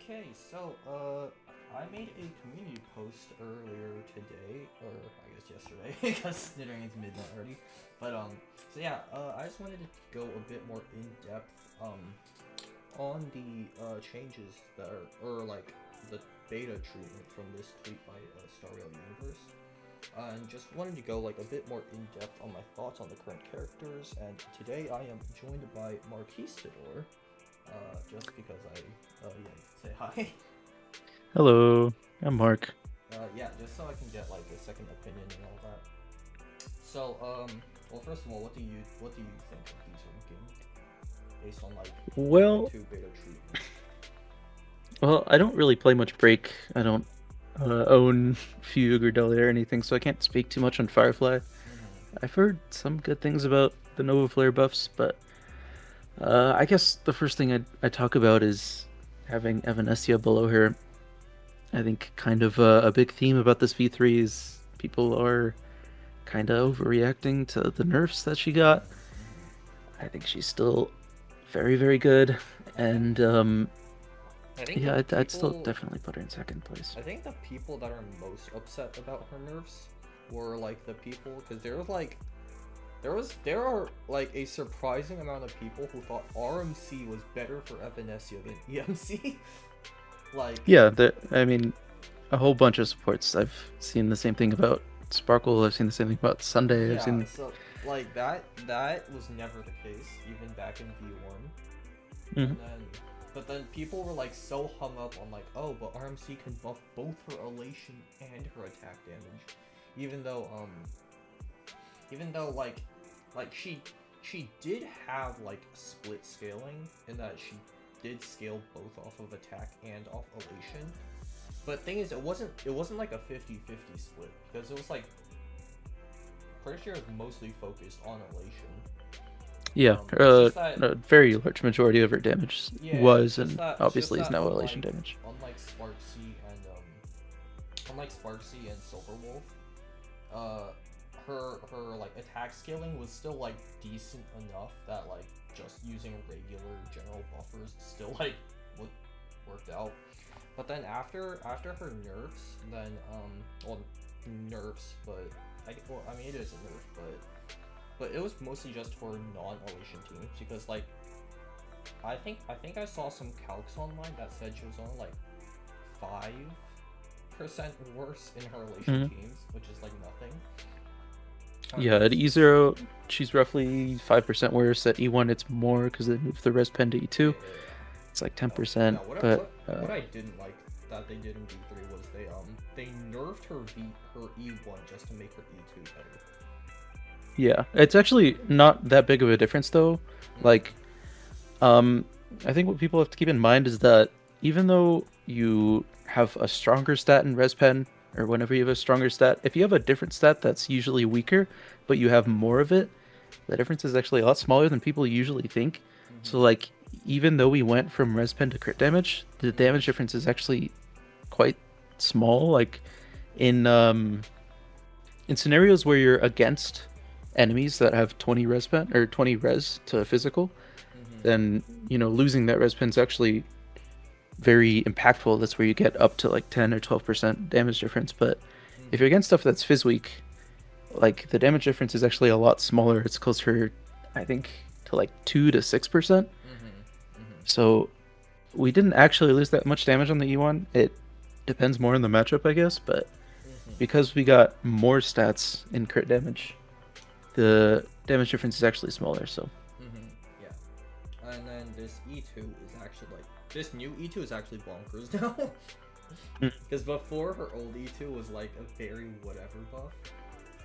Okay, so I made a community post earlier today, or I guess yesterday, considering it's midnight already. But so yeah, I just wanted to go a bit more in depth on the changes that are, or like the beta treatment from this tweet by Star Rail Universe. And just wanted to go like a bit more in depth on my thoughts on the current characters. And today I am joined by Marquistador. Just because say hi. Hello, I'm Mark. Yeah, just so I can get like a second opinion and all that. So, well, first of all, what do you think of these rankings based on like Well, 1.2 beta treatment? I don't really play much Break. I don't own Fugue or Delia or anything, so I can't speak too much on Firefly. Mm-hmm. I've heard some good things about the Novaflare buffs, but I guess the first thing I talk about is having Evanescia below her. I think kind of a big theme about this V3 is people are kind of overreacting to the nerfs that she got. Mm-hmm. I think she's still very, very good, I think and I think the yeah, I'd still people definitely put her in second place. I think the people that are most upset about her nerfs were like the people because there are like a surprising amount of people who thought RMC was better for Evanescia than EMC. Like, Yeah, I mean, a whole bunch of supports. I've seen the same thing about Sparkle. I've seen the same thing about Sunday. I've yeah, seen. so like that was never the case even back in V1. Mhm. And then but then people were like so hung up on like, oh, but RMC can buff both her elation and her attack damage. Even though like she did have like split scaling in that she did scale both off of attack and off elation. But thing is, it wasn't like a 50-50 split because it was like pretty sure it was mostly focused on elation. Yeah, It's just that a very large majority of her damage yeah, was and obviously is now elation unlike damage. unlike Sparksy and Silverwolf, uh, her like attack scaling was still like decent enough that like just using regular general buffers still like would worked out. But then after her nerfs, then well nerfs, but I mean it is a nerf, but it was mostly just for non-elation teams because like I think I saw some calcs online that said she was only like 5% worse in her elation Mhm. teams, which is like nothing. Yeah, at Because E0, she's roughly 5% worse. At E1, it's more because they moved the res pen to yeah, E2. yeah, yeah. It's like Yeah, 10%, but what I didn't like that they did in V3 was they nerfed her E1 just to make her E2 better. yeah, it's actually not that big of a difference though. Mm-hmm. Like, Um, I think what people have to keep in mind is that even though you have a stronger stat in ResPen, or whenever you have a stronger stat, if you have a different stat that's usually weaker, but you have more of it, the difference is actually a lot smaller than people usually think. So, Mm-hmm. like, even though we went from ResPen to crit damage, the Mm-hmm. damage difference is actually quite small. Like, in scenarios where you're against enemies that have 20 ResPen or 20 res to physical, Mm-hmm. then losing that res pen's actually very impactful. That's where you get up to like 10 or 12% damage difference. But if you're Mm-hmm. against stuff that's phys weak, like the damage difference is actually a lot smaller. It's closer, I think, to like 2 to 6%. Mm-hmm. Mm-hmm. So we didn't actually lose that much damage on the E1. It depends more on the matchup, I guess. But Mm-hmm. because we got more stats in crit damage, the damage difference is actually smaller. So Mm-hmm. Yeah. And then this E2 is actually like this new E2 is actually bonkers now. mm, Because before her old E2 was like a very whatever buff.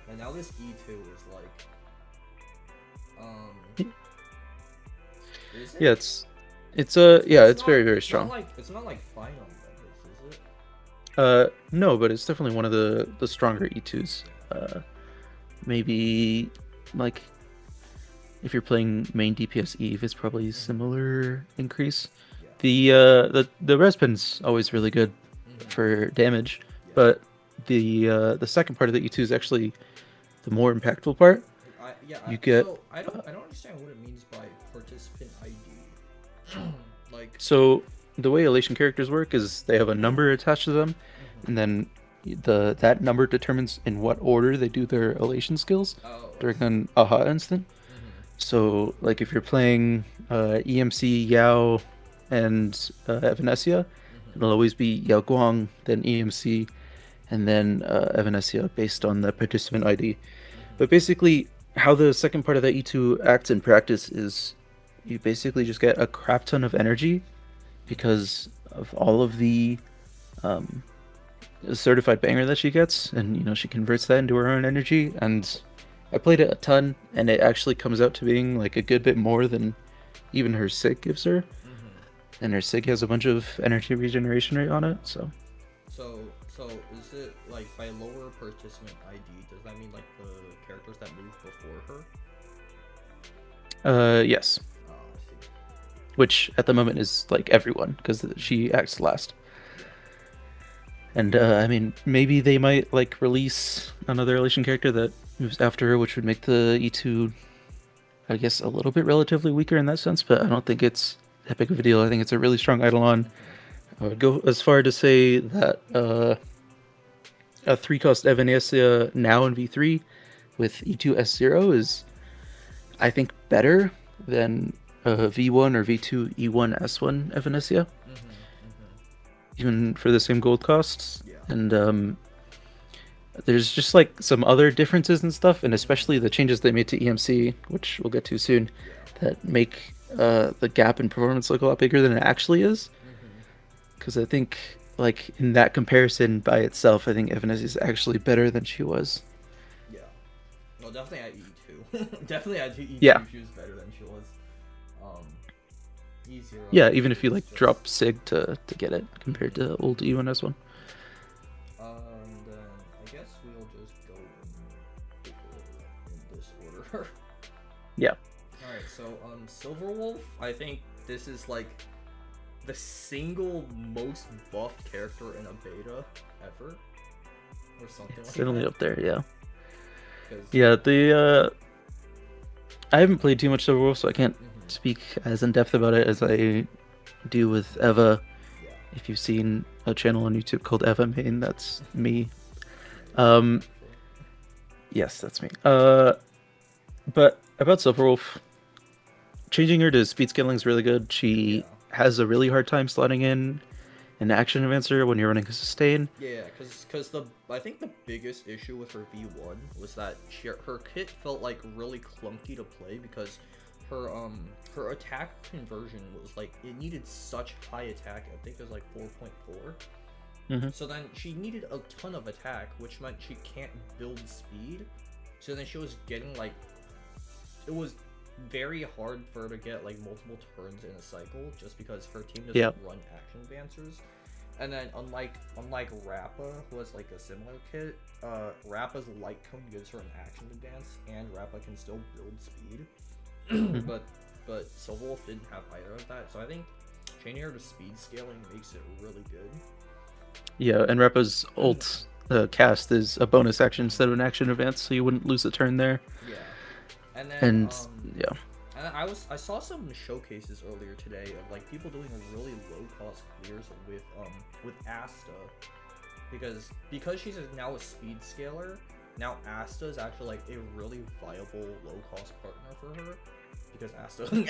And now this E2 is like um is yeah, it? it's very, very strong. It's not like final levels, is it? No, but it's definitely one of the stronger E2s. Uh, maybe like if you're playing main DPS Eve, it's probably Mm-hmm. similar increase. Yeah. The Respin's always really good Mm-hmm. for damage, Yeah. but the second part of the E2 is actually the more impactful part. You get So uh, I don't understand what it means by participant ID. like so the way Elation characters work is they have a number attached to them, Mm-hmm. and then that number determines in what order they do their Elation skills Oh, I during see. an aha instant. Mm-hmm. So, like if you're playing EMC, Yao, and Evanescia, Mm-hmm. it'll always be Yao Guang, then EMC, and then Evanescia based on the participant ID. Mm-hmm. But basically, how the second part of that E2 acts in practice is you basically just get a crap ton of energy because of all of the um, certified banger that she gets, and she converts that into her own energy. And I played it a ton, and it actually comes out to being like a good bit more than even her sig gives her. Mm-hmm. And her sig has a bunch of energy regeneration rate on it, so. So is it like by lower participant ID? Does that mean like the characters that move before her? Yes. Oh, I see. Which at the moment is like everyone, because she acts last. Yeah. And I mean, maybe they might like release another Elation character that moves after her, which would make the E2, I guess, a little bit relatively weaker in that sense. But I don't think it's that big of a deal. I think it's a really strong Eidolon. I would go as far to say that a 3-cost Evanescia now in V3 with E2 S0 is, I think, better than V1 or V2 E1 S1 Evanescia, Mm-hmm. Mm-hmm. even for the same gold costs. Yeah. And there's just like some other differences and stuff, and especially the changes they made to EMC, which we'll get to soon, Yeah. that make the gap in performance look a lot bigger than it actually is. Mm-hmm. Because I think, like, in that comparison by itself, I think Evanescia is actually better than she was. Yeah. Well, definitely at E2. Definitely at E2 Yeah. she was better than she was. E0. Yeah, even if you like just... drop Sig to get it compared to old E1 S1. Then I guess we'll just go in this order. Yeah. Alright, so Silver Wolf, I think this is like the single most buffed character in a beta ever. Or something like Certainly that. up there, yeah. 'Cause- Yeah, the I haven't played too much Silver Wolf, so I can't Mhm. speak as in depth about it as I do with Eva. Yeah. If you've seen a channel on YouTube called Eva Main, that's me. Um, yes, that's me. But about Silverwolf, changing her to speed scaling is really good. She Yeah. has a really hard time slotting in an action advancer when you're running a sustain. Yeah, because I think the biggest issue with her V1 was that her kit felt like really clunky to play because her attack conversion was like it needed such high attack. I think it was like 4.4. Mm-hmm. So then she needed a ton of attack, which meant she can't build speed. So then she was getting like it was very hard for her to get like multiple turns in a cycle just because her team doesn't run action advancers. And then unlike Rappa, who has like a similar kit, Rappa's light cone gives her an action advance and Rappa can still build speed. but Silverwolf didn't have either of that, so I think changing her to speed scaling makes it really good. Yeah, and Rappa's ult cast is a bonus action instead of an action advance, so you wouldn't lose a turn there. Yeah. And then And yeah. And I saw some showcases earlier today of like people doing really low cost clears with Asta because she's now a speed scaler. Now Asta is actually like a really viable low cost partner for her because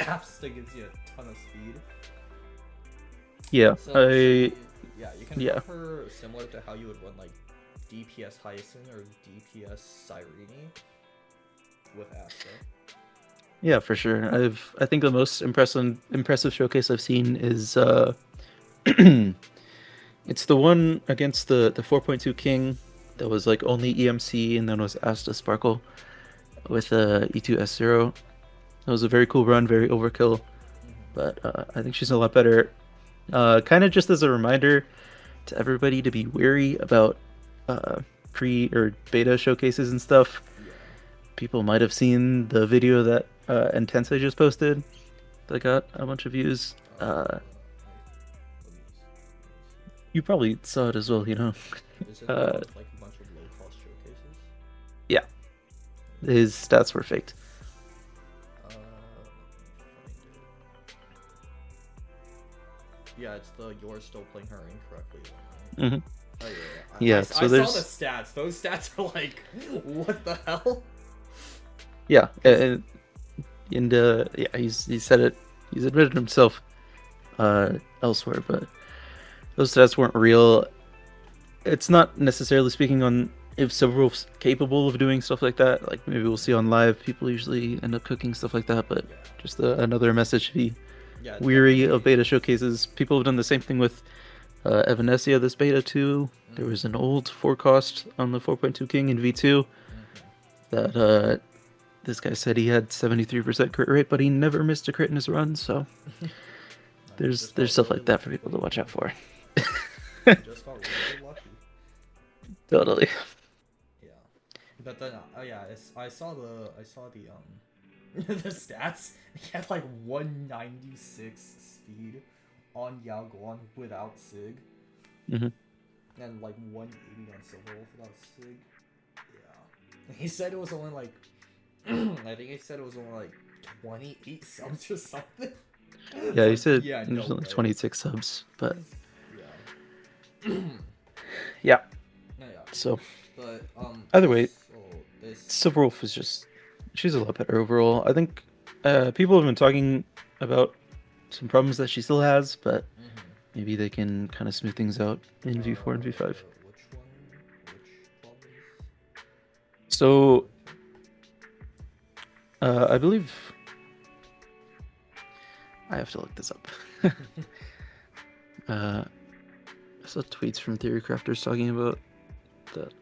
Asta gives you a ton of speed. Yeah, So you can yeah. run her similar to how you would run like DPS Hyacinth or DPS Cyrene with Asta. Yeah, for sure. I think the most impressive showcase I've seen is it's the one against the 4.2 King that was like only EMC and then was Asta Sparkle with E2 S0. That was a very cool run, very overkill, but I think she's a lot better. Kind of just as a reminder to everybody to be wary about pre or beta showcases and stuff. Yeah. People might have seen the video that Intense just posted that got a bunch of views. You probably saw it as well, you know. Is it like a bunch of low cost showcases? Yeah, his stats were faked. yeah, it's the you're still playing her incorrectly one, right? Mm-hmm. Oh yeah, Yeah, I so saw the there's stats. Those stats are like, what the hell? yeah, and yeah, he said it. He's admitted himself elsewhere, but those stats weren't real. It's not necessarily speaking on if Silverwolf's capable of doing stuff like that. Like maybe we'll see on live, people usually end up cooking stuff like that. But Yeah. just another message to be Yeah, weary definitely. of beta showcases. People have done the same thing with Evanescia this beta too. Mm-hmm. There was an old forecast on the 4.2 King in V2 that this guy said he had 73% crit rate, but he never missed a crit in his run. So there's stuff like that for people to watch out for. Just got really lucky. Totally. Yeah, but then yeah, I saw the the stats. He had like 196 speed on Yaoguan without Sig, and like 180 on Silverwolf without Sig. Yeah, he said it was only like I think he said it was only like 28 subs or something. Yeah, he said yeah, there's no only way. 26 subs, but yeah. yeah. Yeah. So But either way, so this Silverwolf is just she's a lot better overall. I think people have been talking about some problems that she still has, but maybe they can kind of smooth things out in V4 and V5. Which one? Which problems? So I believe I have to look this up. I saw tweets from Theory Crafters talking about that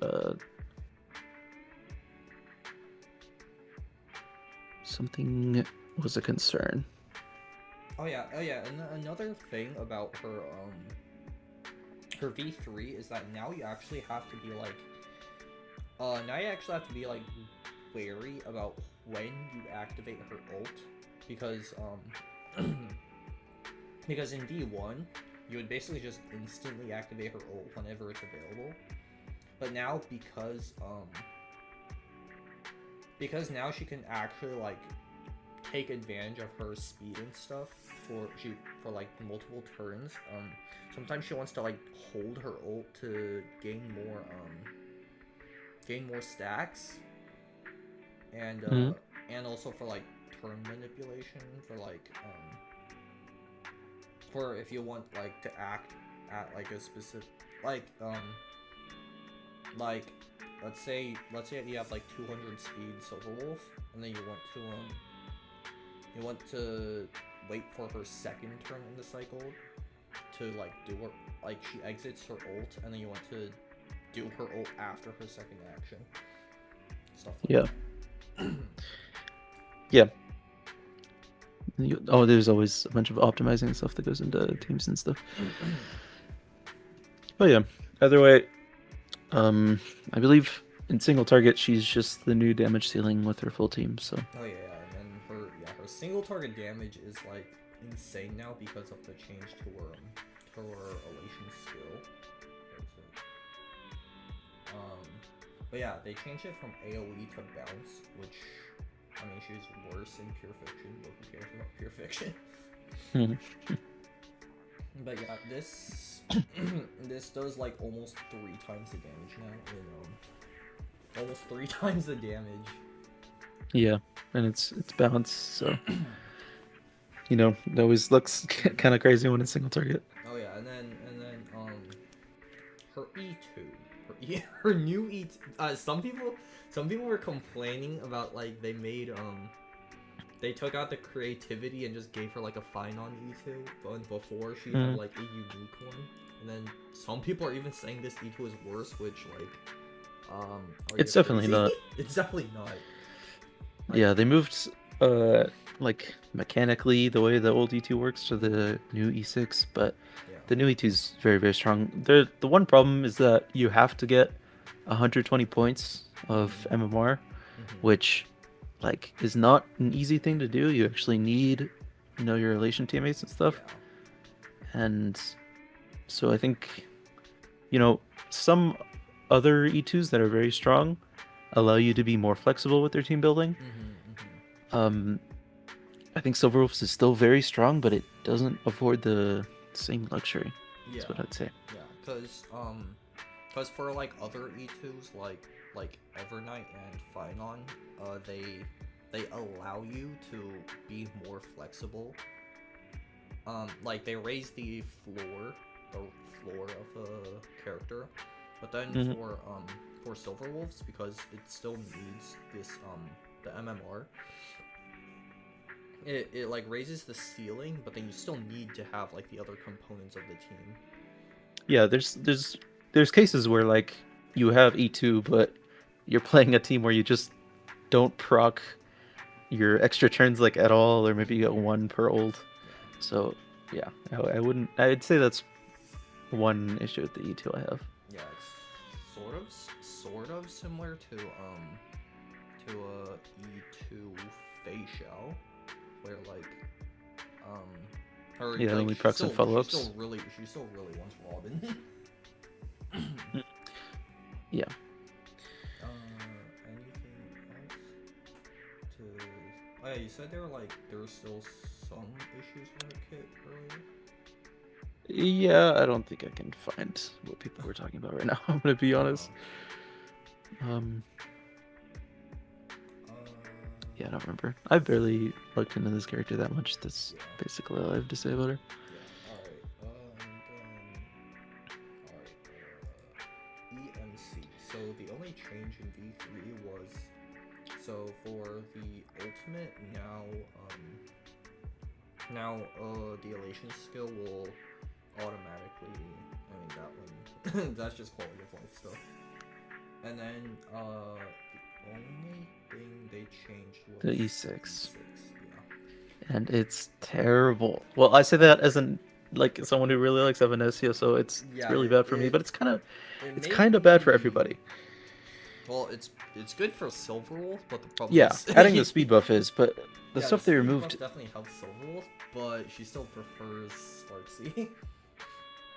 something was a concern. Oh yeah. And another thing about her her V3 is that now you actually have to be like wary about when you activate her ult, because because in V1 you would basically just instantly activate her ult whenever it's available. But now because now she can actually like take advantage of her speed and stuff for like multiple turns. Sometimes she wants to like hold her ult to gain more stacks, and and also for like turn manipulation, for like for if you want like to act at like a specific like let's say you have like 200 speed Silverwolf, and then you want to wait for her second turn in the cycle to like do her, like she exits her ult, and then you want to do her ult after her second action. Stuff like that. Yeah. There's always a bunch of optimizing stuff that goes into teams and stuff. But yeah, either way, I believe in single target she's just the new damage ceiling with her full team. So. Oh yeah, and her single target damage is like insane now because of the change to her Elation skill. But yeah, they changed it from AoE to bounce, which I mean she's worse in Pure Fiction, but who cares about Pure Fiction? But yeah, this this does like almost 3 times the damage now. Almost 3 times the damage. Yeah, and it's bounce, so it always looks kind of crazy when it's single target. Oh yeah, and then her E2, her new E2. Some people were complaining about like they they took out the creativity and just gave her like a fine on E2, but before she had like a unique one. And then some people are even saying this E2 is worse, which like it's definitely not. It's definitely not. Like, yeah, they moved like mechanically the way the old E2 works to the new E6, but the new E2 is very, very strong. The one problem is that you have to get 120 points of MMR, which like is not an easy thing to do. You actually need your Elation teammates and stuff. And so I think some other E2s that are very strong allow you to be more flexible with their team building. I think Silverwolf's is still very strong, but it doesn't afford the same luxury. Yeah, That's what I'd say. yeah, cause for like other E2s like Evernight and Finon, they allow you to be more flexible. Like they raise the floor of a character, but then Mhm. for Silver Wolves, because it still needs this the MMR, it like raises the ceiling, but then you still need to have like the other components of the team. Yeah, there's cases where like you have E2, but you're playing a team where you just don't proc your extra turns like at all, or maybe you get one per ult. Yeah. So yeah, I wouldn't. I'd say that's one issue with the E2 I have. Yeah, it's sort of similar to E2 facial, where like her Yeah, like only procs and follow-ups. she still really wants Robin. Yeah. Anything else to? Oh yeah, you said there were still some issues with that kit earlier. Yeah, I don't think I can find what people were talking about right now. I'm gonna be honest. Yeah, I don't remember. I've barely looked into this character that much. That's basically all I have to say about her. Yeah. Alright. EMC. So the only change in V3 was for the ultimate now the elation skill will automatically. I mean that one that's just quality of life stuff. And then the only thing they changed was The E6. Yeah. And it's terrible. Well, I say that as like someone who really likes Evanescia, so it's really bad for me. But it's kind of bad for everybody. Well, it's good for Silver Wolf, but the problem Yeah, is adding the speed buff is, but the stuff they removed definitely helps Silver Wolf, but she still prefers Sparksy.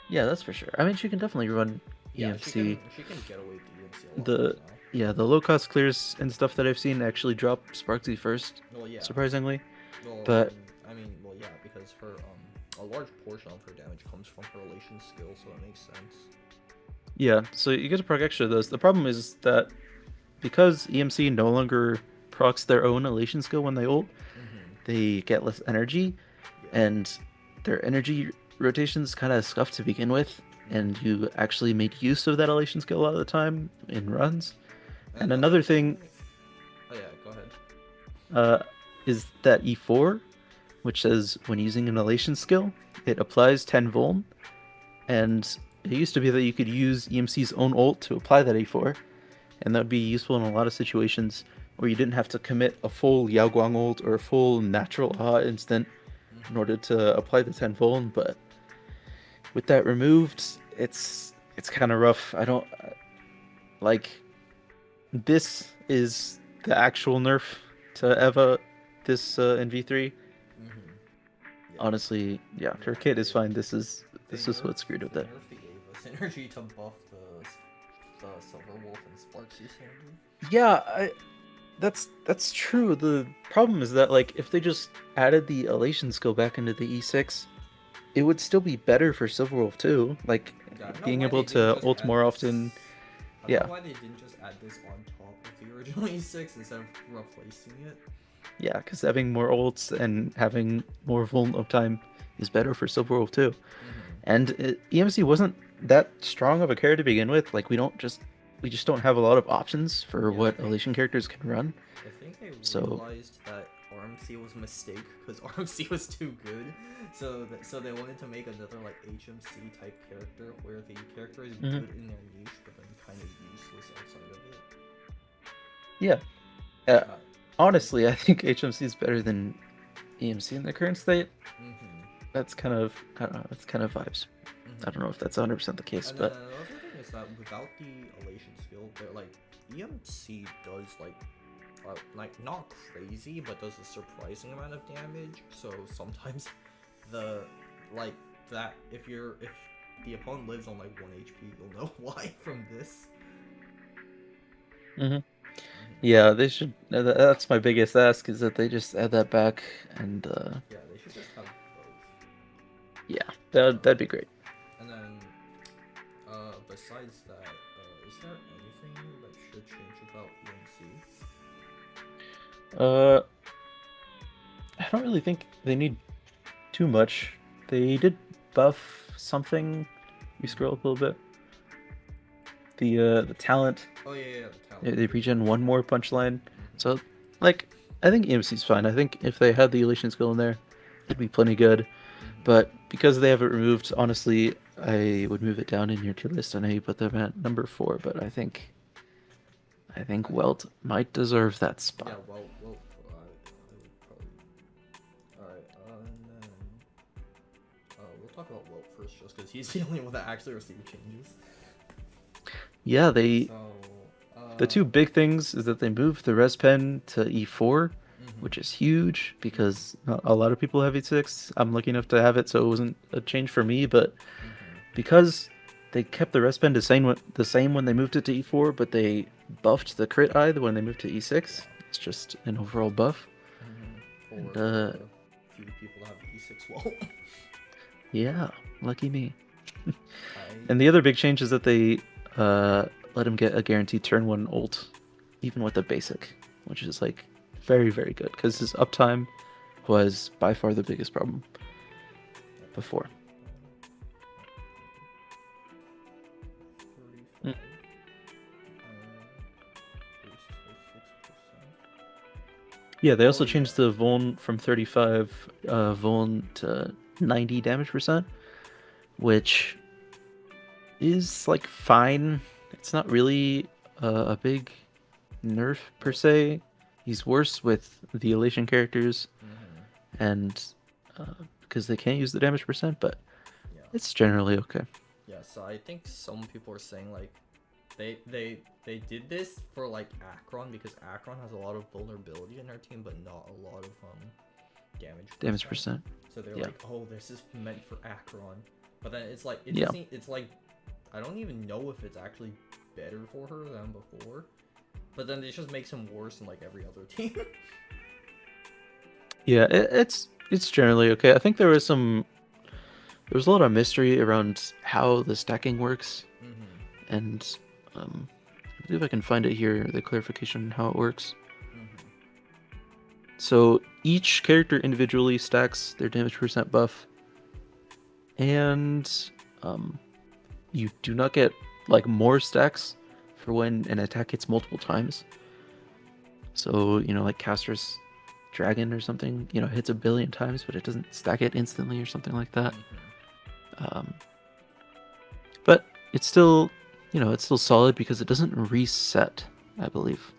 Yeah, that's for sure. I mean, she can definitely run EMC. She can get away with the EMC a lot the low cost clears and stuff that I've seen actually drop Sparksy first. Well, yeah. Surprisingly. Well, but well, yeah, because her a large portion of her damage comes from her relation skill, so it makes sense. Yeah, so you get to proc extra of those. The problem is that because EMC no longer procs their own elation skill when they ult, they get less energy, and their energy rotations kind of scuffed to begin with, and you actually made use of that elation skill a lot of the time in runs. And another thing oh yeah, go ahead. Is that E4, which says when using an elation skill, it applies 10 vuln, and it used to be that you could use EMC's own ult to apply that E4, and that would be useful in a lot of situations where you didn't have to commit a full Yao Guang ult or a full natural Ah instant in order to apply the 10 vuln, but with that removed, it's kind of rough. I don't like this is the actual nerf to Eva this in V3. Honestly, yeah, her kit is fine. This is what screwed with it. They nerfed the Ava synergy to buff the Silver Wolf and Sparksy synergy. Yeah, that's true. The problem is that like if they just added the elation skill back into the E6, it would still be better for Silver Wolf too. Like being able to ult more often. I don't know why they didn't just add this on top of the original E6 instead of replacing it. Yeah, because having more ults and having more vuln uptime is better for Silver Wolf too. And EMC wasn't that strong of a character to begin with. Like we just don't have a lot of options for what elation characters can run. I think they realized that RMC was a mistake because RMC was too good. So they wanted to make another like HMC type character where the character is good in their niche, but then kind of useless outside of it. Yeah. Honestly, I think HMC is better than EMC in the current state. That's kind of, I don't know, that's kind of vibes. I don't know if that's 100% the case, but another thing is that without the elation skill, like EMC does like not crazy, but does a surprising amount of damage. So sometimes if the opponent lives on like 1 HP, you'll know why from this. Yeah, they should. That's my biggest ask, is that they just add that back, and yeah, they should just have both. Yeah. That'd be great. And then, besides that, is there anything that should change about EMC? Uh, I don't really think they need too much. They did buff something. You scroll up a little bit. The talent. Oh yeah, the talent. They regen one more punchline. So, like, I think EMC's fine. I think if they had the Elation skill in there, it'd be plenty good. But because they have it removed, honestly, I would move it down in your tier list. I know you put them at number 4, but I think Welt might deserve that spot. Yeah, well, I would probably. Alright, and then we'll talk about Welt first, just because he's the only one that actually received changes. Yeah, So, the two big things is that they moved the res pen to E4, which is huge because a lot of people have E6. I'm lucky enough to have it, so it wasn't a change for me. But because they kept the res pen the same when they moved it to E4, but they buffed the crit eye when they moved to E6. It's just an overall buff. For few people have E6 Welt. Yeah, lucky me. And the other big change is that they let him get a guaranteed turn 1 ult, even with the basic, which is like very, very good because his uptime was by far the biggest problem before. Yeah, they also changed the Vuln from 35 Vuln to 90 damage percent, which is like fine. It's not really a big nerf per se. He's worse with the Elation characters, and because they can't use the damage percent, but it's generally okay. Yeah, so I think some people are saying like they did this for like Akron because Akron has a lot of vulnerability in their team, but not a lot of damage percent. So they're like, oh, this is meant for Akron, but then it's like it's like I don't even know if it's actually better for her than before, but then it just makes him worse than like every other team. Yeah, it's generally okay. I think there was a lot of mystery around how the stacking works, and I believe I can find it here, the clarification on how it works. So each character individually stacks their damage percent buff, and you do not get like more stacks for when an attack hits multiple times. So, like Caster's Dragon or something, hits 1 billion times, but it doesn't stack it instantly or something like that. But it's still, it's still solid because it doesn't reset, I believe.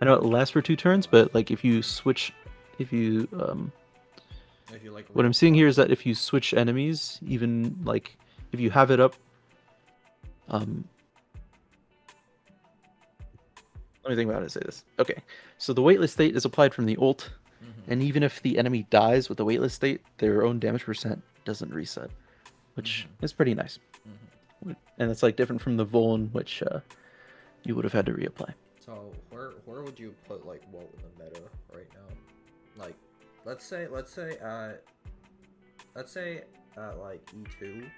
I know it lasts for 2 turns, but like if you what I'm seeing here is that if you switch enemies, even like if you have it up, let me think about how to say this. Okay, so the weightless state is applied from the ult, and even if the enemy dies with the weightless state, their own damage percent doesn't reset, which is pretty nice. And it's like different from the Vuln, which you would have had to reapply. So where would you put like Welt in the meta right now? Like, let's say at like E2,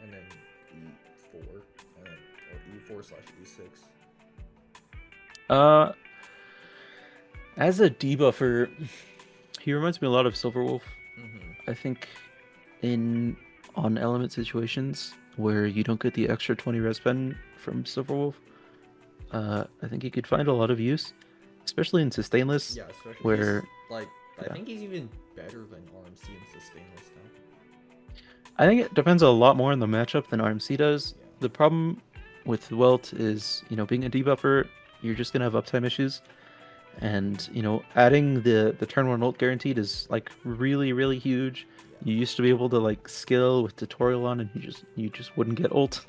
and then E4, and then or E4/E6. As a debuffer, he reminds me a lot of Silverwolf. I think on element situations where you don't get the extra 20 res pen from Silverwolf, I think he could find a lot of use, especially in sustainless. Yeah, especially where I think he's even better than RMC in sustainless now. I think it depends a lot more on the matchup than RMC does. Yeah. The problem with Welt is, being a debuffer, you're just gonna have uptime issues, and adding the turn 1 ult guaranteed is like really, really huge. You used to be able to like skill with tutorial on, and you just wouldn't get ult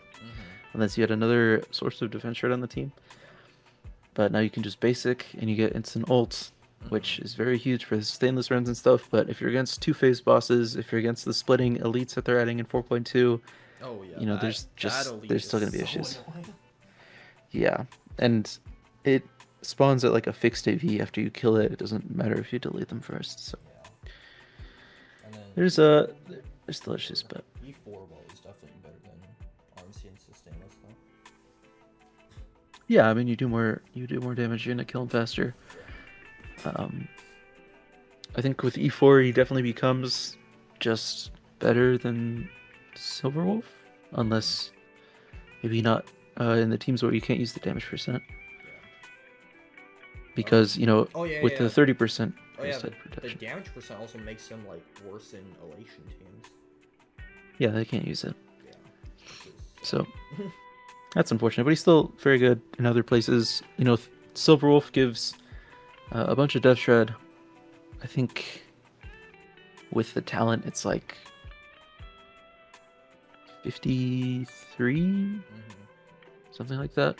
unless you had another source of defense shard on the team. But now you can just basic and you get instant ult, which is very huge for stainless runs and stuff. But if you're against 2-phase bosses, if you're against the splitting elites that they're adding in 4.2, there's still gonna be issues. Annoying. Yeah, and it spawns at like a fixed AV after you kill it. It doesn't matter if you delete them first. So. And then There's still issues, but E4 Welt is definitely better than RMC and Sustainless though. yeah, I mean you do more damage, you're gonna kill him faster. I think with E4 he definitely becomes just better than Silverwolf, unless maybe not in the teams where you can't use the damage percent. Because with the 30% the damage percent also makes him like worse in Elation teams. Yeah, they can't use it. Yeah. So that's unfortunate, but he's still very good in other places. Silverwolf gives a bunch of Death Shred. I think with the talent, it's like 53, something like that.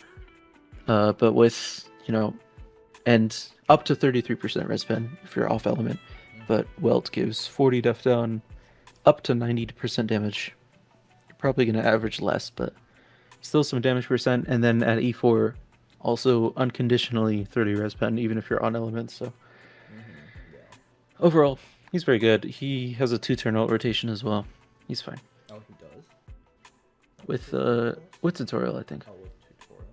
But with and up to 33% res pen if you're off element. But Welt gives 40 death down, up to 90% damage. You're probably going to average less, but still some damage percent. And then at E4, also unconditionally 30 res pen, even if you're on elements. So overall, he's very good. He has a 2-turn ult rotation as well. He's fine. Oh, he does? With tutorial, I think. Oh, with tutorial.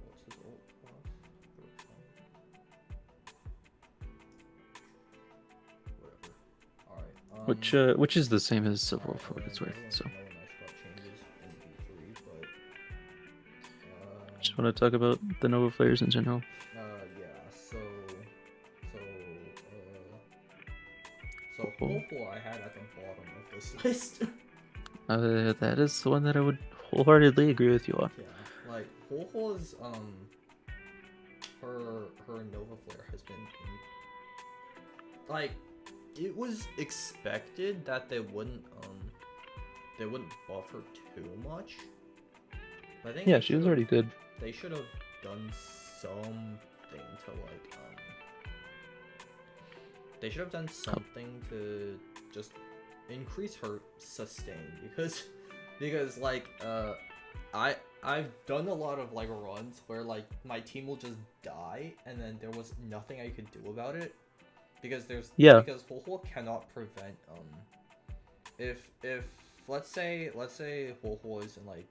What's his ult cost? Whatever. Alright. Which is the same as Silverwolf for what it's worth. So. Just want to talk about the Novaflares in general. So Huohuo I had at the bottom of this list. That is the one that I would wholeheartedly agree with you on. Yeah, like Huohuo's her Novaflare has been like, it was expected that they wouldn't buff her too much. I think she was already good. They should have done something to like they should have done something to just increase her sustain, because like I've done a lot of like runs where like my team will just die and then there was nothing I could do about it, because because Huohuo cannot prevent if let's say Huohuo is in like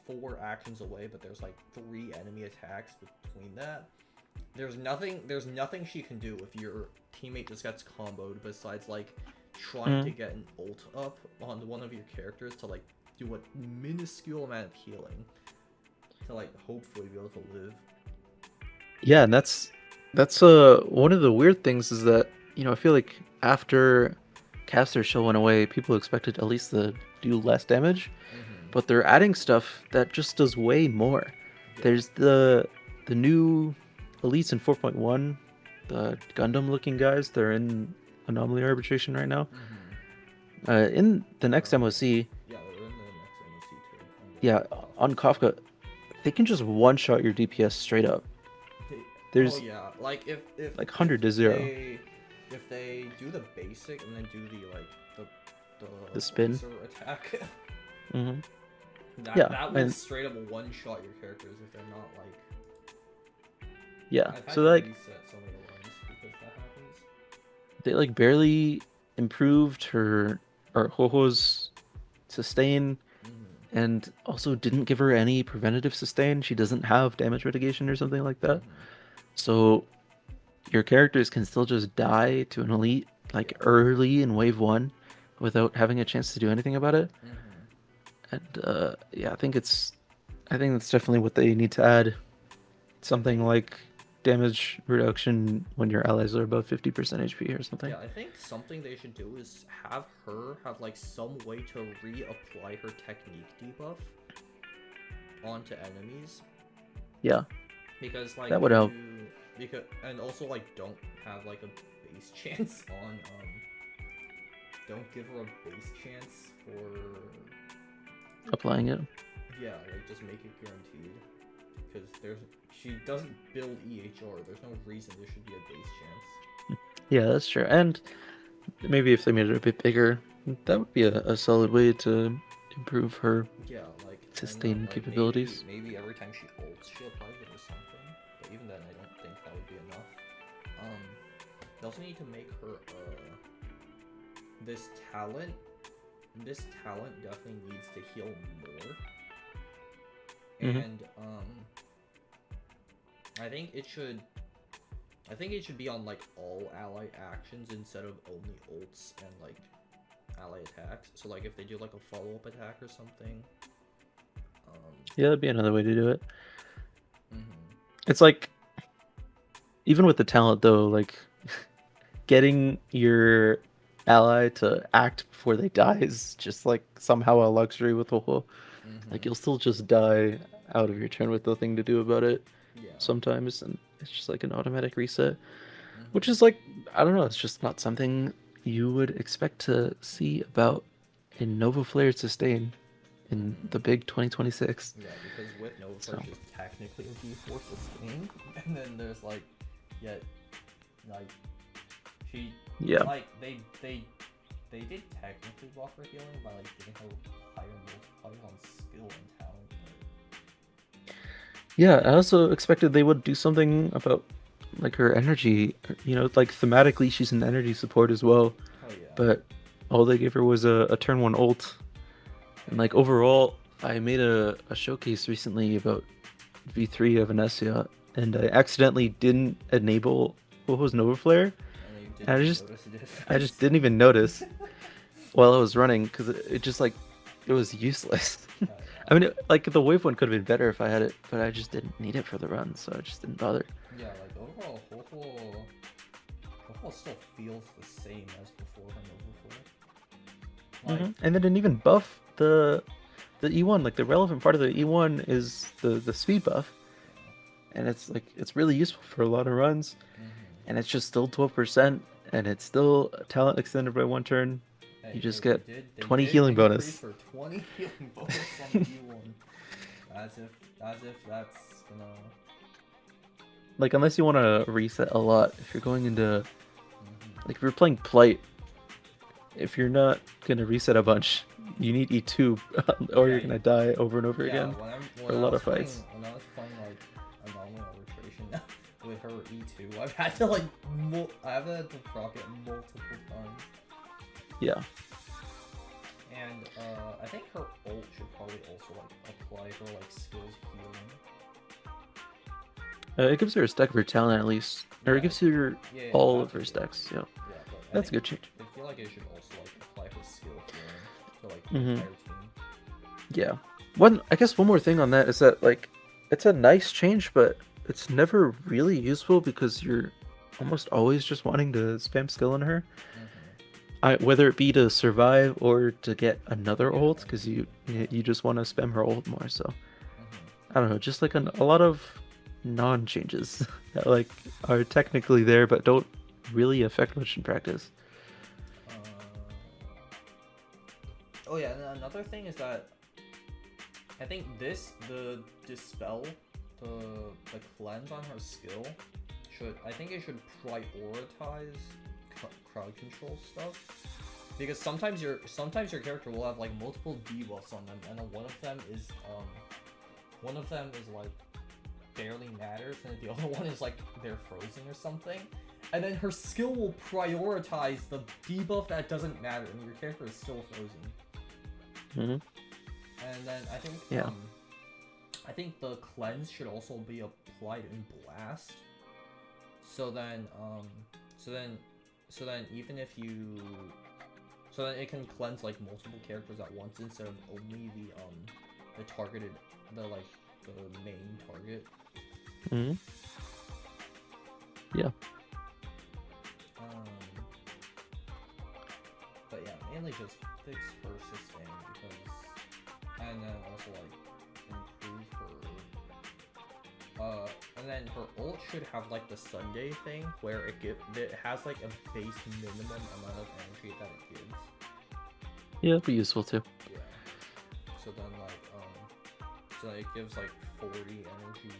4 actions away, but there's like 3 enemy attacks between that. There's nothing she can do if your teammate just gets comboed besides like trying to get an ult up on one of your characters to like do a minuscule amount of healing to like hopefully be able to live. Yeah, and that's one of the weird things is that I feel like after Caster Shell went away, people expected at least to do less damage, but they're adding stuff that just does way more. Yeah. There's the new elites in 4.1, the Gundam looking guys. They're in Anomaly Arbitration right now. In the next MOC. Yeah, they're in the next MOC too. Yeah, on Kafka, they can just one-shot your DPS straight up. There's like if like 100 to 0. If they do the basic and then do the spin attack, that will straight up one-shot your characters if they're not like. Yeah, I've had so to like reset so many runs because that happens. They like barely improved her or Huohuo's sustain, and also didn't give her any preventative sustain. She doesn't have damage mitigation or something like that. So your characters can still just die to an elite like early in wave 1 without having a chance to do anything about it. And I think that's definitely what they need to add. Something like damage reduction when your allies are above 50% HP or something. Yeah, I think something they should do is have her have like some way to reapply her technique debuff onto enemies. Yeah. Because like that would help. And also like don't have like a base chance on don't give her a base chance for applying it. Yeah, like just make it guaranteed. Because she doesn't build EHR. There's no reason there should be a base chance. Yeah, that's true. And maybe if they made it a bit bigger, that would be a solid way to improve her sustain capabilities. Maybe every time she ults, she applies it or something. But even then, I don't think that would be enough. they also need to make her this talent. This talent definitely needs to heal more. And I think it should be on like all ally actions instead of only ults and like ally attacks. So like if they do like a follow-up attack or something. Yeah, that'd be another way to do it. It's like, even with the talent though, like getting your ally to act before they die is just like somehow a luxury with Huohuo. Like you'll still just die out of your turn with nothing to do about it sometimes, and it's just like an automatic reset. Which is like, I don't know, it's just not something you would expect to see about in Novaflare Sustain in the big 2026. Yeah, because with Novaflare she's technically a D4 Sustain, and then there's like, yet, like, she, like, they did technically block her healing by like giving her higher multipliers on skill and talent. Yeah, I also expected they would do something about like her energy, you know, like thematically she's an energy support as well. But all they gave her was a turn 1 ult. And like overall, I made a showcase recently about V3 of Evanescia, and I accidentally didn't enable what was Novaflare. And I just didn't even notice while I was running, because it just like, it was useless. I mean, like the wave one could have been better if I had it, but I just didn't need it for the run, so I just didn't bother. Yeah, like overall, Huohuo still feels the same as before her Novaflare. Like, and then didn't even buff the E1. Like the relevant part of the E1 is the speed buff, and it's like it's really useful for a lot of runs, and it's just still 12%, and it's still talent extended by 1 turn. You just get 20 healing bonus. For 20 healing bonus on the E1. As if that's gonna. Like unless you want to reset a lot, if you're going into, like if you're playing Plight, if you're not gonna reset a bunch, you need E2, or you're gonna die over and over again for a lot of fights. When I was playing like a normal arbitration with her E2, I've had to like proc it multiple times. Yeah. And I think her ult should probably also like apply her like skills healing. It gives her a stack of her talent at least, or it gives her all of her stacks. Yeah, that's a good change. I feel like it should also like apply her skill healing to like the entire team. Yeah. I guess one more thing on that is that like it's a nice change, but it's never really useful because you're almost always just wanting to spam skill on her. Whether it be to survive or to get another ult, because you just want to spam her ult more. So I don't know, just like a lot of non-changes that like are technically there but don't really affect much in practice. Oh yeah, and another thing is that I think the dispel, the cleanse on her skill should prioritize crowd control stuff, because sometimes your character will have like multiple debuffs on them, and then one of them is like barely matters, and the other one is like they're frozen or something, and then her skill will prioritize the debuff that doesn't matter, and your character is still frozen. And then I think the cleanse should also be applied in blast. So then it can cleanse like multiple characters at once instead of only the targeted, the main target. Yeah. But yeah, mainly just fix her sustain, and then also like improve her. And then her ult should have like the Sunday thing where it has like a base minimum amount of energy that it gives. Yeah, it'd be useful too. Yeah. So then so it gives like 40 energy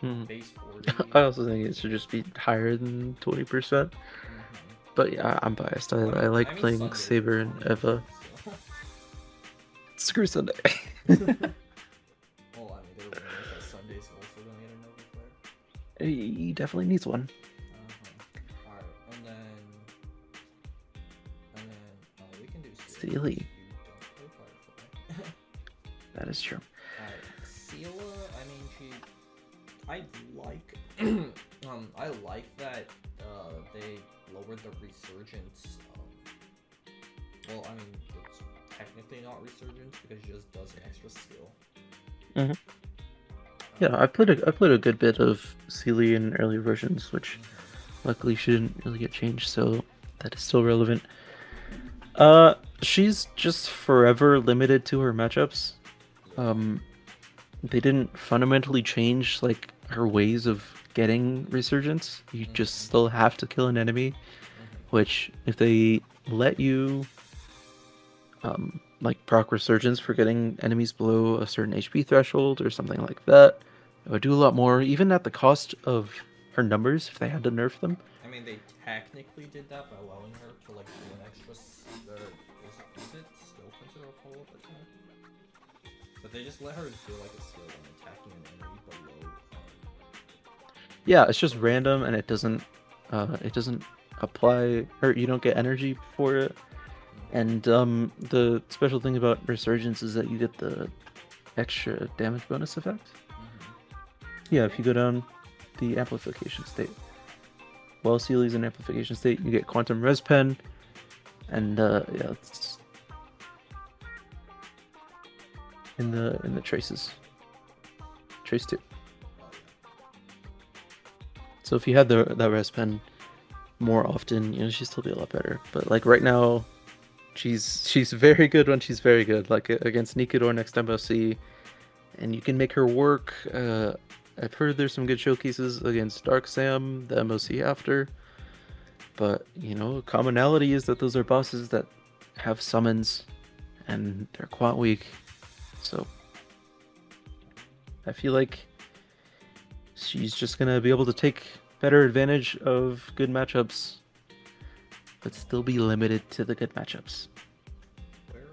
with base 40. I also think it should just be higher than 20%. But yeah, I'm biased. I like playing Sunday Saber and Eva. So. Screw Sunday. Well, I mean, there was Sunday's also gonna get a Novaflare. He definitely needs one. Seele. Seele. You don't play Firefly. That is true. Seele, I mean, I like, I like that they lowered the resurgence. Well, I mean, it's technically not resurgence because it just does an extra skill. Mm-hmm. Yeah, I played a good bit of Seele in earlier versions, which luckily she didn't really get changed, so that is still relevant. She's just forever limited to her matchups. They didn't fundamentally change like her ways of getting resurgence. You just still have to kill an enemy, which if they let you like proc resurgence for getting enemies below a certain HP threshold or something like that, it would do a lot more, even at the cost of her numbers if they had to nerf them. I mean, they technically did that by allowing her to like do an extra. Is it still considered a follow-up attack? But they just let her do like a skill when attacking an enemy below. Yeah, it's just random and it doesn't apply, or you don't get energy for it. And the special thing about resurgence is that you get the extra damage bonus effect. Yeah, if you go down the amplification state. While Seele's in amplification state, you get quantum res pen, and yeah, it's in the traces. Trace 2. So if you had that res pen more often, you know, she'd still be a lot better. But like right now, she's very good when she's very good. Like against Nikador next MOC, and you can make her work. I've heard there's some good showcases against Dark Sam, the MOC after. But, you know, commonality is that those are bosses that have summons, and they're quite weak. So, I feel like she's just gonna be able to take better advantage of good matchups, but still be limited to the good matchups. Where is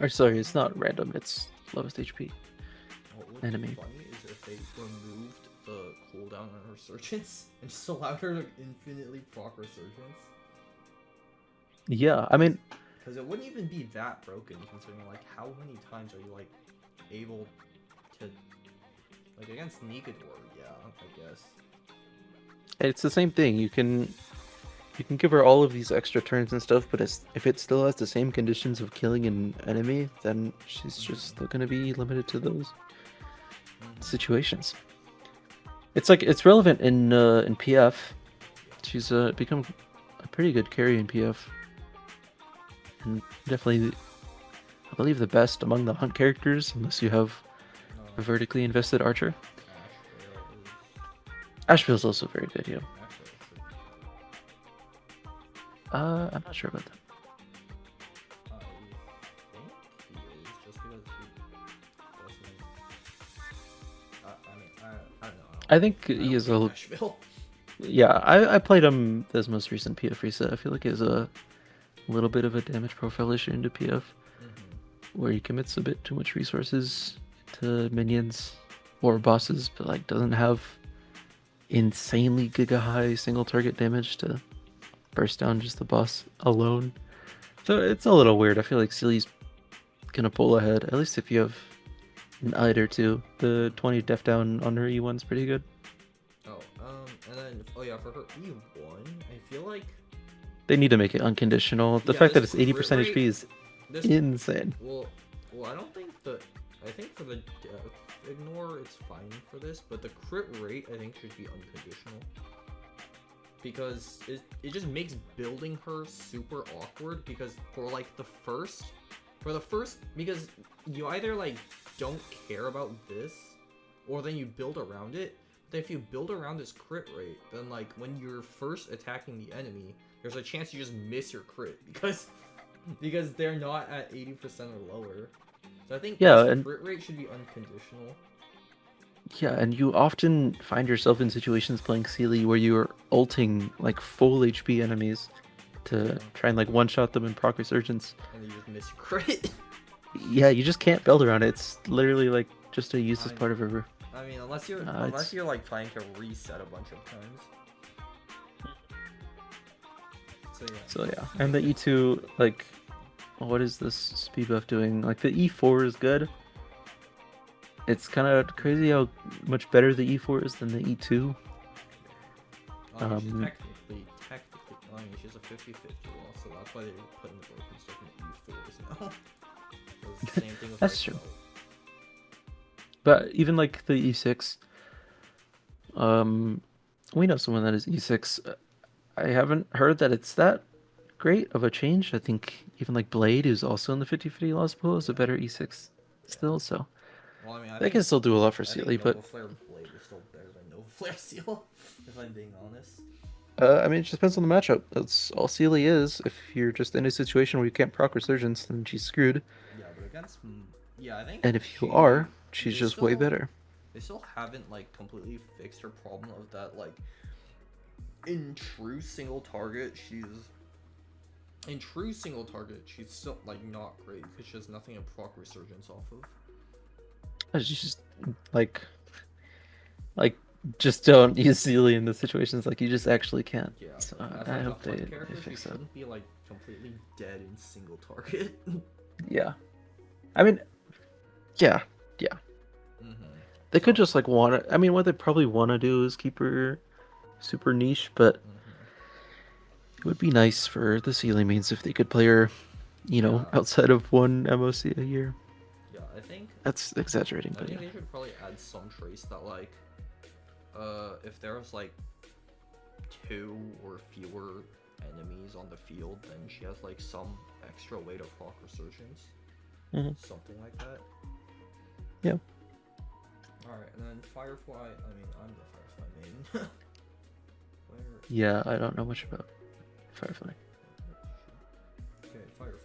Or sorry, it's not random, it's lowest HP. What would enemy. be funny is if they removed the cooldown on resurgence and just allowed her to infinitely proc resurgence. Yeah, I mean, because it wouldn't even be that broken considering like how many times are you like able to like against Nikador, yeah, I guess. it's the same thing. You can give her all of these extra turns and stuff, but if it still has the same conditions of killing an enemy, then she's just still gonna be limited to those situations. It's like it's relevant in PF. She's become a pretty good carry in PF, and definitely, I believe, the best among the hunt characters, unless you have a vertically invested archer. Asheville's also very good, yeah. I'm not sure about that. I think he is a. Yeah, I played him this most recent PF reset. I feel like he has a little bit of a damage profile issue into PF, where he commits a bit too much resources to minions or bosses, but like doesn't have insanely giga high single target damage to burst down just the boss alone. So it's a little weird. I feel like Seele's gonna pull ahead, at least if you have an Ide or two. The 20 def down on her E1's pretty good. And then, oh yeah, for her E1, I feel like they need to make it unconditional. The fact that it's 80% HP is insane. Well, I don't think I think for the death ignore, it's fine for this, but the crit rate, I think, should be unconditional. Because it just makes building her super awkward, because for the first, because you either like don't care about this, or then you build around it. But if you build around this crit rate, then like when you're first attacking the enemy, there's a chance you just miss your crit because they're not at 80% or lower. So I think and crit rate should be unconditional. Yeah, and you often find yourself in situations playing Seele where you're ulting like full HP enemies to Yeah, try and like one-shot them in proc resurgence. and you just miss crit. Yeah, you just can't build around it. It's literally like just a useless I part of River. I mean, unless It's you're like trying to reset a bunch of times. So so yeah. yeah, and the E2 like, what is this speed buff doing? Like the E4 is good. It's kind of crazy how much better the E4 is than the E2. I mean, she's Um, technically, I mean, she's a 50-50 wall, so that's why they're putting the broken stuff in E4s now. It's the same thing with that's like, true. But even like the E6, um, we know someone that is E6. I haven't heard that it's that great of a change. I think even like Blade, who's also in the 50-50 loss pool, is a yeah, better E6 yeah. still. So Well, I mean, they can still do a lot for I think Seele, but Novaflare Blade is still better than Novaflare Seal, if I'm being honest. I mean, it just depends on the matchup. That's all Seele is. If you're just in a situation where you can't proc Resurgence, then she's screwed. Yeah, but against, yeah, I think And if you are, she's they just way still, better. they still haven't like completely fixed her problem of that like in true single target she's still like not great because she has nothing to proc resurgence off of. She's just like like just don't use Seele in the situations like you just actually can't. Yeah, So as I like a hope they hunt character, she fix that. shouldn't be like completely dead in single target. Yeah, I mean, yeah, yeah. Mm-hmm. They could just like want to. I mean, what they probably want to do is keep her super niche, but Mm-hmm. it would be nice for the Seele mains if they could play her, Yeah, outside of one MOC a year. yeah. That's exaggerating, I but think yeah. they should probably add some trace that like, if there's like 2 or fewer enemies on the field, then she has like some extra way to proc resurgence. Mm-hmm. Something like that. Yeah. Alright, and then Firefly, I mean, I'm the Firefly main. Where Yeah, I don't know much about Firefly. Okay, Firefly.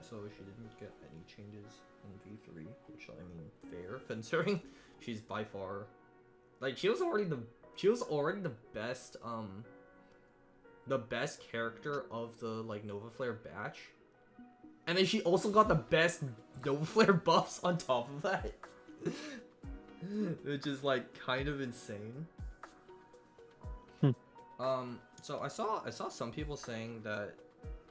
So she didn't get any changes in V3, which I mean, fair, considering she's by far, like, she was already the best character of the, like, Novaflare batch. And then she also got the best Novaflare buffs on top of that. Which is, like, kind of insane. So I saw some people saying that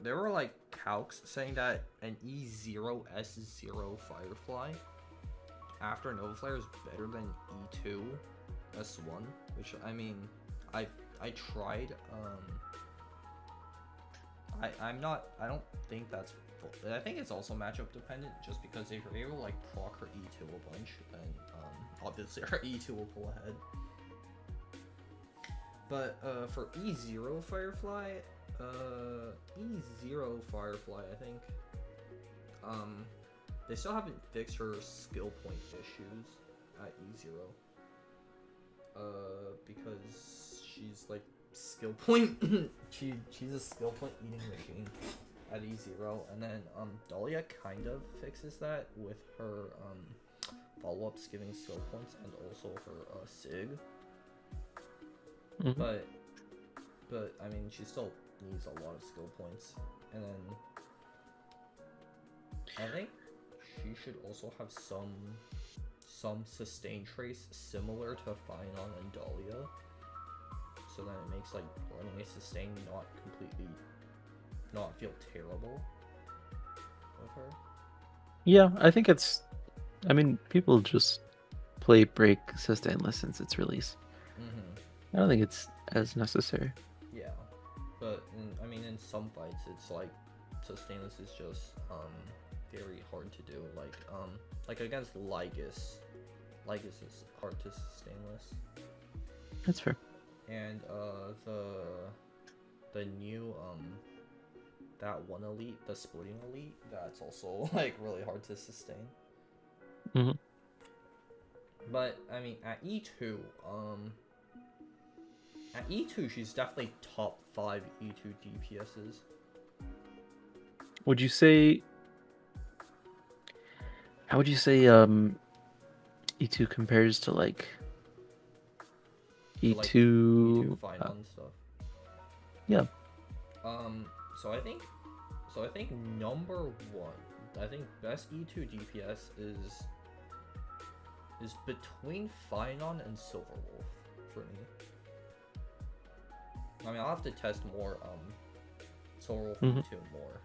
there were like calcs saying that an E0S0 Firefly after Novaflare is better than E2S1, which I mean, I tried. I don't think that's full. I think it's also matchup dependent, just because if you're able to like proc her E2 a bunch, then obviously her E2 will pull ahead. But for E0 Firefly, I think they still haven't fixed her skill point issues at E0. Because she's like skill point she's a skill point eating machine at E0, and then Dahlia kind of fixes that with her follow-ups giving skill points and also her Sig. Mm-hmm. But I mean, she still needs a lot of skill points, and then I think she should also have some sustain trace similar to Phynon and Dahlia, so that it makes like running a sustain not feel terrible with her. Yeah, I think it's. I mean, people just play break sustainless since its release. Mm-hmm. I don't think it's as necessary. Yeah, but I mean, in some fights, it's like sustainless is just very hard to do. Like against Lygus. Lygus is hard to sustainless. That's fair. And the new that one elite, the splitting elite, that's also like really hard to sustain. Mm-hmm. But I mean, at E2, she's definitely top 5 E2 DPSs. Would you say? How would you say? E2 compares to like So, like, E2. E2 final and stuff. Yeah. So I think number one, I think best E2 DPS is between Finon and Silverwolf for me. I mean, I'll have to test more Silverwolf E2 more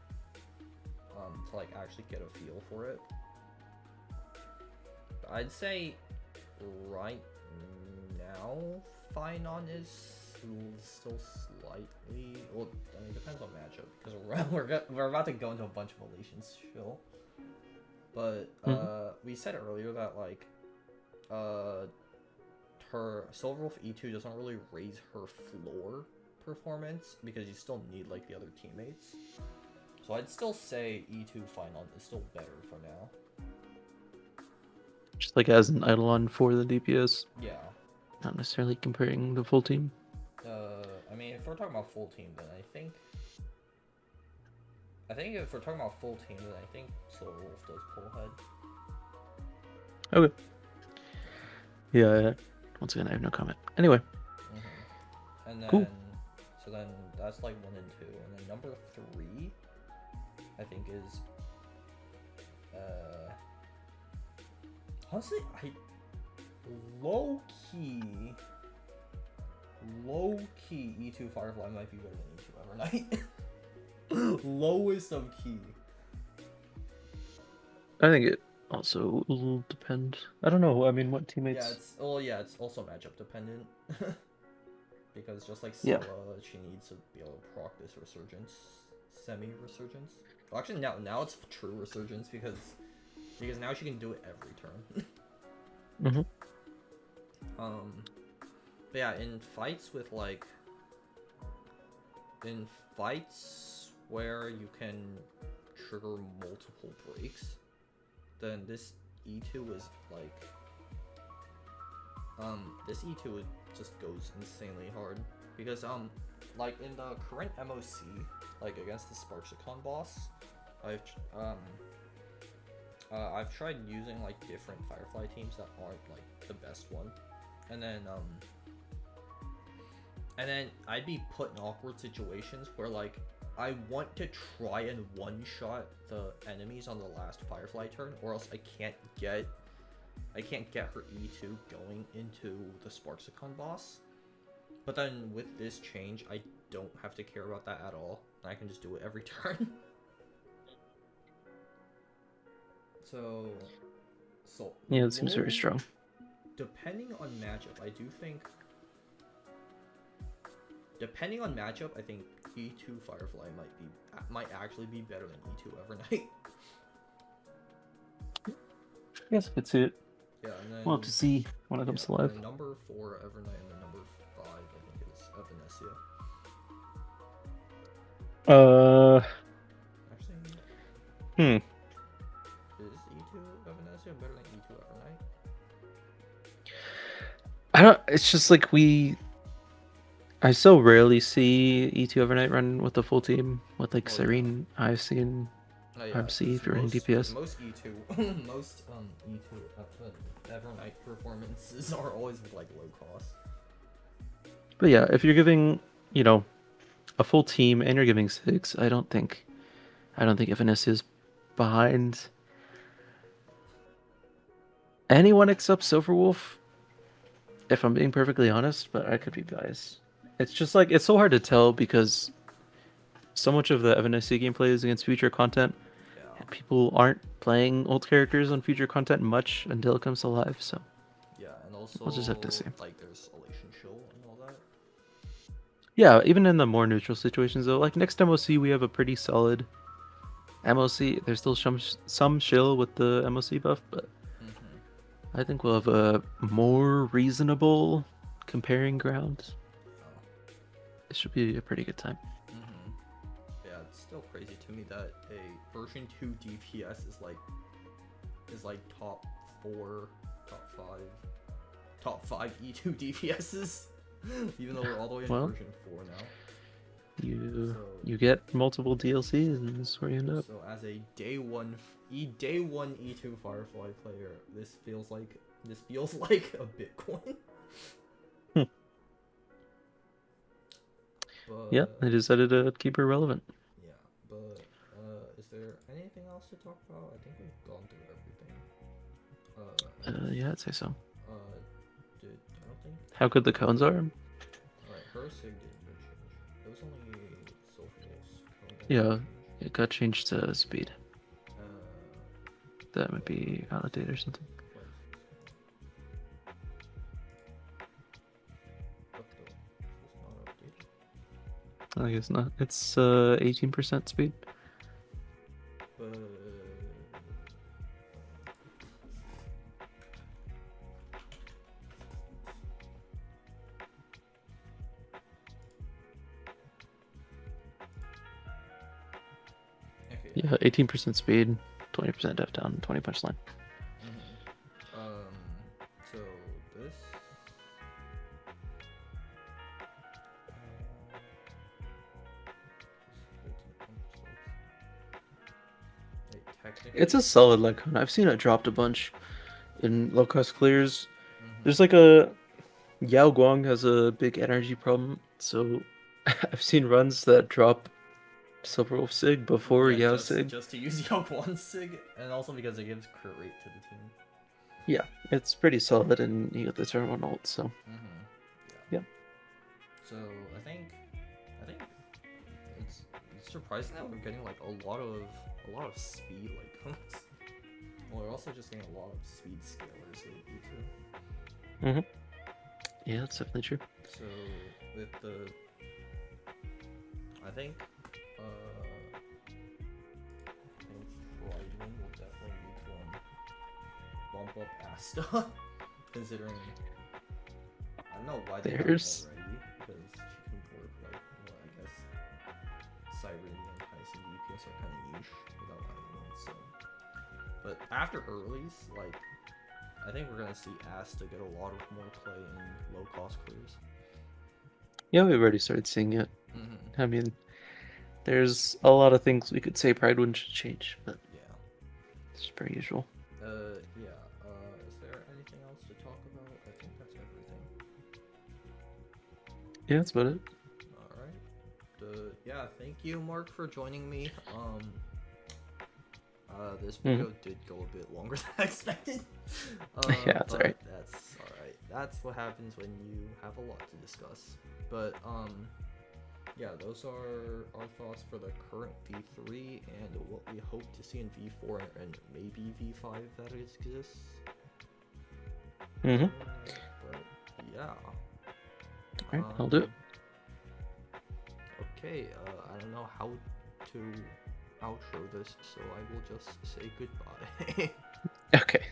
to like actually get a feel for it. But I'd say right now Finon is still slightly, well, I mean, it depends on matchup because we're about to go into a bunch of Elations still. But we said earlier that like her Silverwolf E2 doesn't really raise her floor performance because you still need like the other teammates. So I'd still say E2 Finon is still better for now. Just like as an Eidolon for the DPS. Yeah. Not necessarily comparing the full team. I mean, if we're talking about full team, then I think if we're talking about full team, then I think Silverwolf does pull ahead. Okay. Yeah. Once again, I have no comment. Anyway. And then, cool. So then that's like 1 and 2, and then number 3, I think is, honestly, low key E2 Firefly might be better than E2 Evernight. Lowest of key. I think it also will depend. I don't know. I mean, what teammates? It's also matchup dependent. Because just like Scylla, she needs to be able to proc this resurgence, semi-resurgence. Well, actually, now it's true resurgence because now she can do it every turn. But yeah, in fights where you can trigger multiple breaks, then this E2 is like, this E2 just goes insanely hard because like in the current MOC, like against the Sparksicon boss, I've tried using like different Firefly teams that aren't like the best one, and then I'd be put in awkward situations where like I want to try and one-shot the enemies on the last Firefly turn, or else I can't get her E2 going into the Sparksicon boss. But then with this change, I don't have to care about that at all. I can just do it every turn. So yeah, it seems very strong. Depending on matchup, I do think. Depending on matchup, I think E2 Firefly might actually be better than E2 Evernight. Yes, I could see it. Yeah, and then we'll have to see when it comes to live. Number 4 Evernight, and then number 5 I think is Evanescia. Actually, is E2 Evanescia better than E2 Evernight? I don't. It's just like I so rarely see E2 Evernight run with the full team with like Serene, IFC, and MC if you're running DPS. Most E2, E2 Evernight performances are always with like low cost. But yeah, if you're giving, a full team and you're giving 6, I don't think Evanescia is behind anyone except Silverwolf, if I'm being perfectly honest, but I could be biased. It's just like, it's so hard to tell because so much of the Evanescia gameplay is against future content, and people aren't playing old characters on future content much until it comes to live, so yeah, and also we'll just have to see. Like there's Elation Chill and all that. Yeah, even in the more neutral situations though, like next MOC we have a pretty solid MOC. There's still some shill with the MOC buff, but I think we'll have a more reasonable comparing ground. It should be a pretty good time. Yeah, it's still crazy to me that a version 2 DPS is like top 4, top 5 E2 DPSs, even though we're all the way in version 4 now. You get multiple DLCs, and this is where you end up. So as a day one E2 Firefly player, this feels like This feels like a Bitcoin. Hmm. But, Yeah, they decided to keep her relevant. yeah, but is there anything else to talk about? I think we've gone through everything. Yeah, I'd say so. I don't think. How good the cones are? Alright, her sig didn't get changed. It was only socials code that Yeah, got changed. it got changed to speed. Uh, That might be out of date or something. what? What the? It's not updated. I guess not. It's 18% speed. But okay, Yeah, 18% speed, 20% def down, 20 punchline. So this. Technically. It's a solid leg cone. I've seen it dropped a bunch in low cost clears. Mhm. There's like a Yao Guang has a big energy problem, so I've seen runs that drop Silver Wolf Sig before Yeah, Yao just, Sig. just to use Yoke 1 Sig, and also because it gives crit rate to the team. Yeah, it's pretty solid, and you get the turn one ult, so yeah. So I think it's surprising that we're getting like a lot of speed like cones. Well, we're also just getting a lot of speed scalars lately too. Yeah, that's definitely true. So with the, I think Pride will definitely need to bump up Asta, considering I don't know why they have There's- it already, because she can work like, well, I guess Siren and Tyson DPS are kind of niche without having it, so. But after earlies, like, I think we're gonna see Asta get a lot of more play in low cost clears. Yeah, we've already started seeing it. Mm-hmm. I mean, there's a lot of things we could say Pride wouldn't change, but Yeah. it's per usual. Yeah. Is there anything else to talk about? I think that's everything. Yeah, that's about it. Alright. Yeah, thank you, Mark, for joining me. This video did go a bit longer than I expected. Yeah, that's but alright. That's alright. That's what happens when you have a lot to discuss. But, yeah, those are our thoughts for the current V3 and what we hope to see in V4 and maybe V5 that exists. Mm-hmm. But yeah. Alright, I'll do it. Okay, I don't know how to outro this, so I will just say goodbye. Okay.